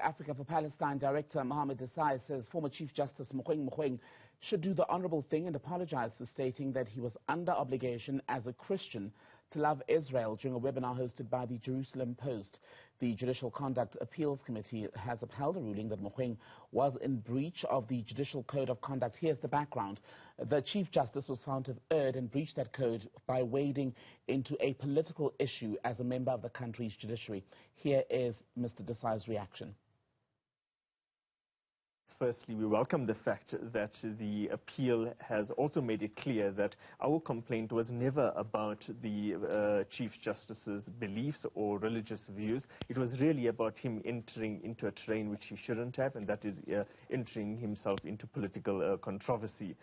Afrika for Palestine Director Muhammed Desai says former Chief Justice Mogoeng Mogoeng should do the honourable thing and apologise for stating that he was under obligation as a Christian to love Israel during a webinar hosted by the Jerusalem Post. The Judicial Conduct Appeals Committee has upheld a ruling that Mogoeng was in breach of the Judicial Code of Conduct. Here's the background. The Chief Justice was found to have erred and breached that code by wading into a political issue as a member of the country's judiciary. Here is Mr. Desai's reaction. Firstly, we welcome the fact that the appeal has also made it clear that our complaint was never about the Chief Justice's beliefs or religious views. It was really about him entering into a terrain which he shouldn't have, and that is entering himself into political controversy.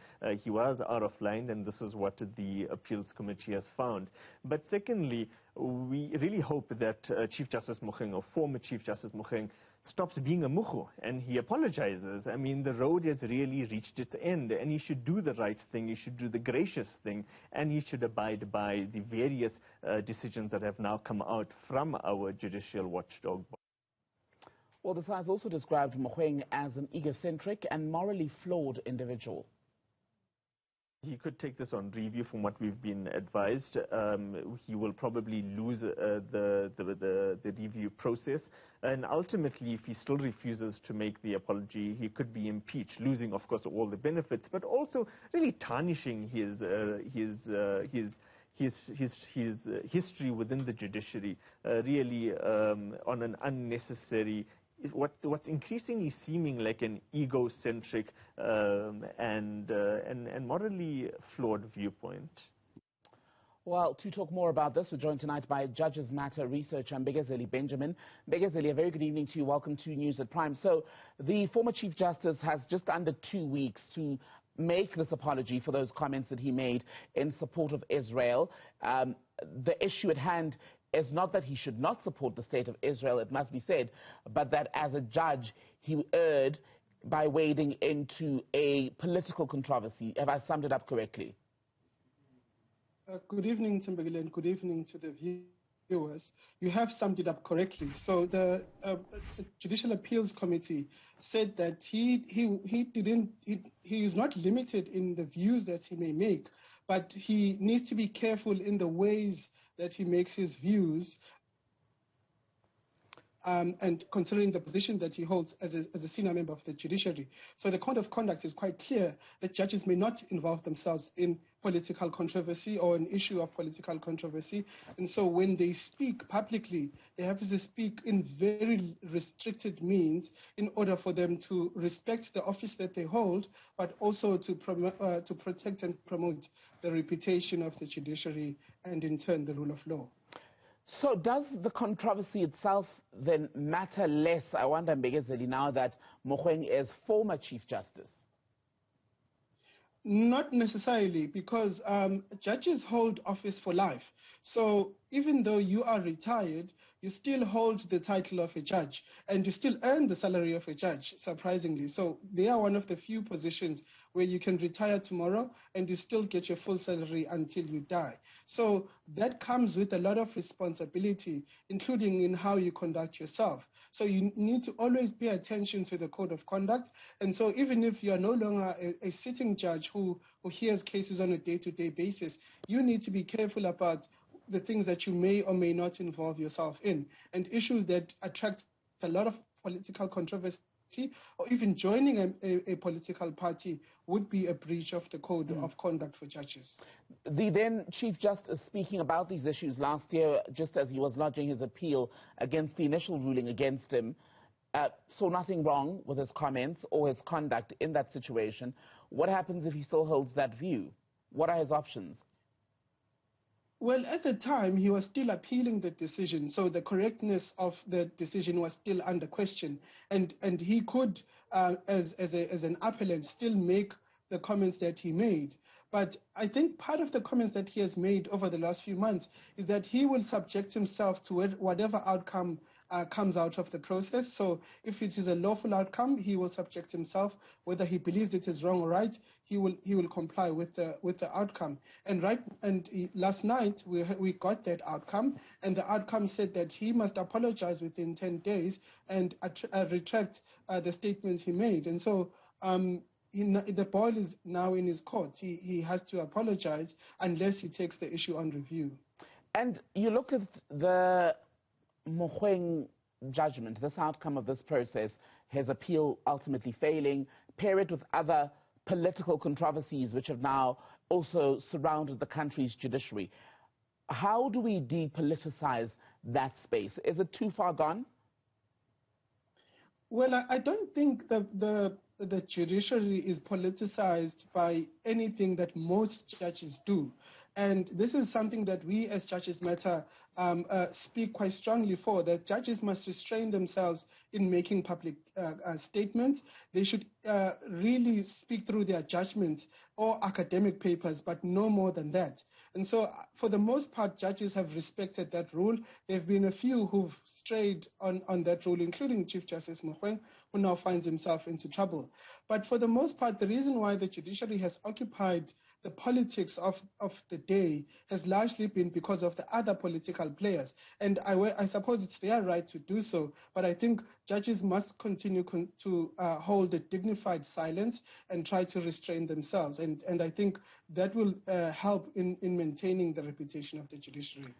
He was out of line, and this is what the appeals committee has found. But secondly, we really hope that Chief Justice Mogoeng, or former Chief Justice Mogoeng, stops being a muhu and he apologizes. I mean, the road has really reached its end, and he should do the right thing, he should do the gracious thing, and he should abide by the various decisions that have now come out from our judicial watchdog. Well, Desai has also described Mogoeng as an egocentric and morally flawed individual. He could take this on review from what we've been advised. He will probably lose the review process. And ultimately, if he still refuses to make the apology, he could be impeached, losing, of course, all the benefits, but also really tarnishing his history within the judiciary, really on an unnecessary, what's increasingly seeming like an egocentric and morally flawed viewpoint. Well, to talk more about this, we're joined tonight by Judges Matter researcher Mbegazeli Benjamin. Mbegazeli, a very good evening to you. Welcome to News at Prime. So, the former Chief Justice has just under 2 weeks to make this apology for those comments that he made in support of Israel. The issue at hand is not that he should not support the state of Israel, it must be said, but that as a judge, he erred by wading into a political controversy. Have I summed it up correctly? Good evening, Timbagile, and good evening to the viewers. You have summed it up correctly. So the Judicial Appeals Committee said that he is not limited in the views that he may make, but he needs to be careful in the ways that he makes his views, and considering the position that he holds as a senior member of the judiciary. So the code of conduct is quite clear that judges may not involve themselves in political controversy or an issue of political controversy. And so when they speak publicly, they have to speak in very restricted means in order for them to respect the office that they hold, but also to protect and promote the reputation of the judiciary and in turn the rule of law. So does the controversy itself then matter less, I wonder, Mbegazeli, now that Mogoeng is former Chief Justice? Not necessarily, because judges hold office for life. So even though you are retired, you still hold the title of a judge, and you still earn the salary of a judge, surprisingly. So they are one of the few positions where you can retire tomorrow and you still get your full salary until you die. So that comes with a lot of responsibility, including in how you conduct yourself. So you need to always pay attention to the code of conduct. And so even if you are no longer a sitting judge who hears cases on a day-to-day basis, you need to be careful about the things that you may or may not involve yourself in, and issues that attract a lot of political controversy, or even joining a political party would be a breach of the code of conduct for judges. The then Chief Justice, speaking about these issues last year, just as he was lodging his appeal against the initial ruling against him, saw nothing wrong with his comments or his conduct in that situation. What happens if he still holds that view? What are his options? Well, at the time, he was still appealing the decision, so the correctness of the decision was still under question. And he could, as an appellant, still make the comments that he made. But I think part of the comments that he has made over the last few months is that he will subject himself to whatever outcome comes out of the process. So if it is a lawful outcome, he will subject himself. Whether he believes it is wrong or right, he will comply with the outcome. And last night we got that outcome, and the outcome said that he must apologize within 10 days and retract the statements he made. And so the ball is now in his court. He has to apologize unless he takes the issue on review. And you look at the Mogoeng judgment, this outcome of this process, his appeal ultimately failing, pair it with other political controversies which have now also surrounded the country's judiciary. How do we depoliticize that space? Is it too far gone? Well, I don't think the judiciary is politicized by anything that most judges do. And this is something that we as Judges Matter speak quite strongly for, that judges must restrain themselves in making public statements. They should really speak through their judgments or academic papers, but no more than that. And so, for the most part, judges have respected that rule. There have been a few who've strayed on that rule, including Chief Justice Mogoeng, who now finds himself into trouble. But for the most part, the reason why the judiciary has occupied the politics of the day has largely been because of the other political players. And I suppose it's their right to do so, but I think judges must continue to hold a dignified silence and try to restrain themselves. And I think that will help in maintaining the reputation of the judiciary.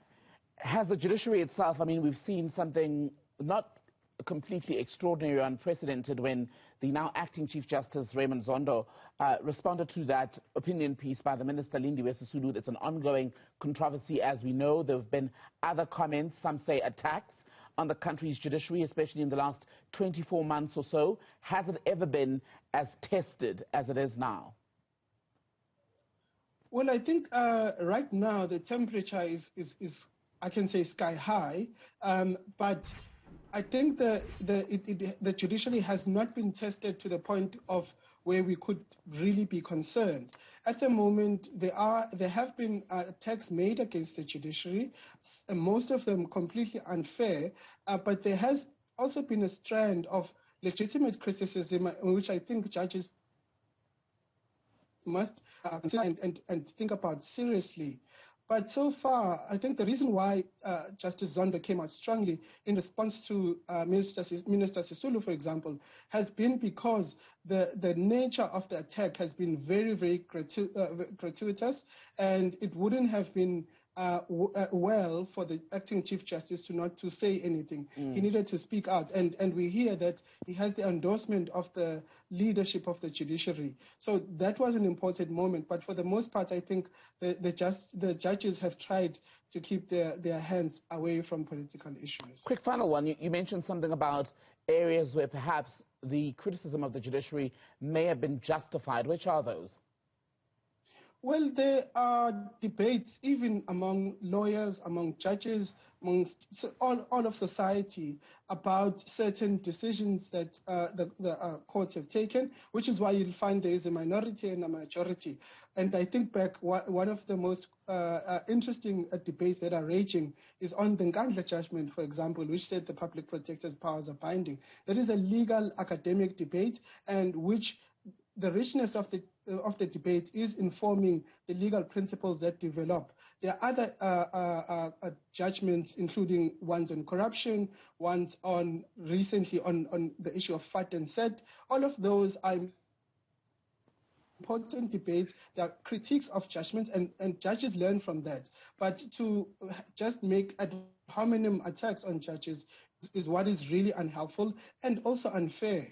Has the judiciary itself, I mean, we've seen something not completely extraordinary or unprecedented when the now acting Chief Justice Raymond Zondo responded to that opinion piece by the Minister Lindiwe Sisulu. It's an ongoing controversy, as we know. There have been other comments, some say attacks, on the country's judiciary, especially in the last 24 months or so. Has it ever been as tested as it is now? Well, I think right now the temperature is I can say sky high, but I think the judiciary has not been tested to the point of where we could really be concerned. At the moment, there have been attacks made against the judiciary, most of them completely unfair, but there has also been a strand of legitimate criticism, which I think judges must and think about seriously. But so far, I think the reason why Justice Zondo came out strongly in response to Minister Sisulu, for example, has been because the nature of the attack has been very, very gratuitous, and it wouldn't have been well for the acting Chief Justice not to say anything. He needed to speak out, and we hear that he has the endorsement of the leadership of the judiciary. So that was an important moment, but for the most part, I think the judges have tried to keep their hands away from political issues. Quick final one. You mentioned something about areas where perhaps the criticism of the judiciary may have been justified. Which are those? Well, there are debates even among lawyers, among judges, amongst all of society about certain decisions that the courts have taken, which is why you'll find there is a minority and a majority. And I think back, one of the most interesting debates that are raging is on the Nkandla judgment, for example, which said the public protector's powers are binding. That is a legal academic debate, and which the richness of the debate is informing the legal principles that develop. There are other judgments, including ones on corruption, ones on recently on the issue of FAT and SET. All of those are important debates. There are critiques of judgments, and judges learn from that. But to just make ad hominem attacks on judges is what is really unhelpful and also unfair.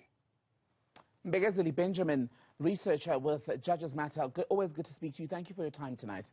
Mbegazeli Benjamin, researcher with Judges Matter. Always good to speak to you. Thank you for your time tonight.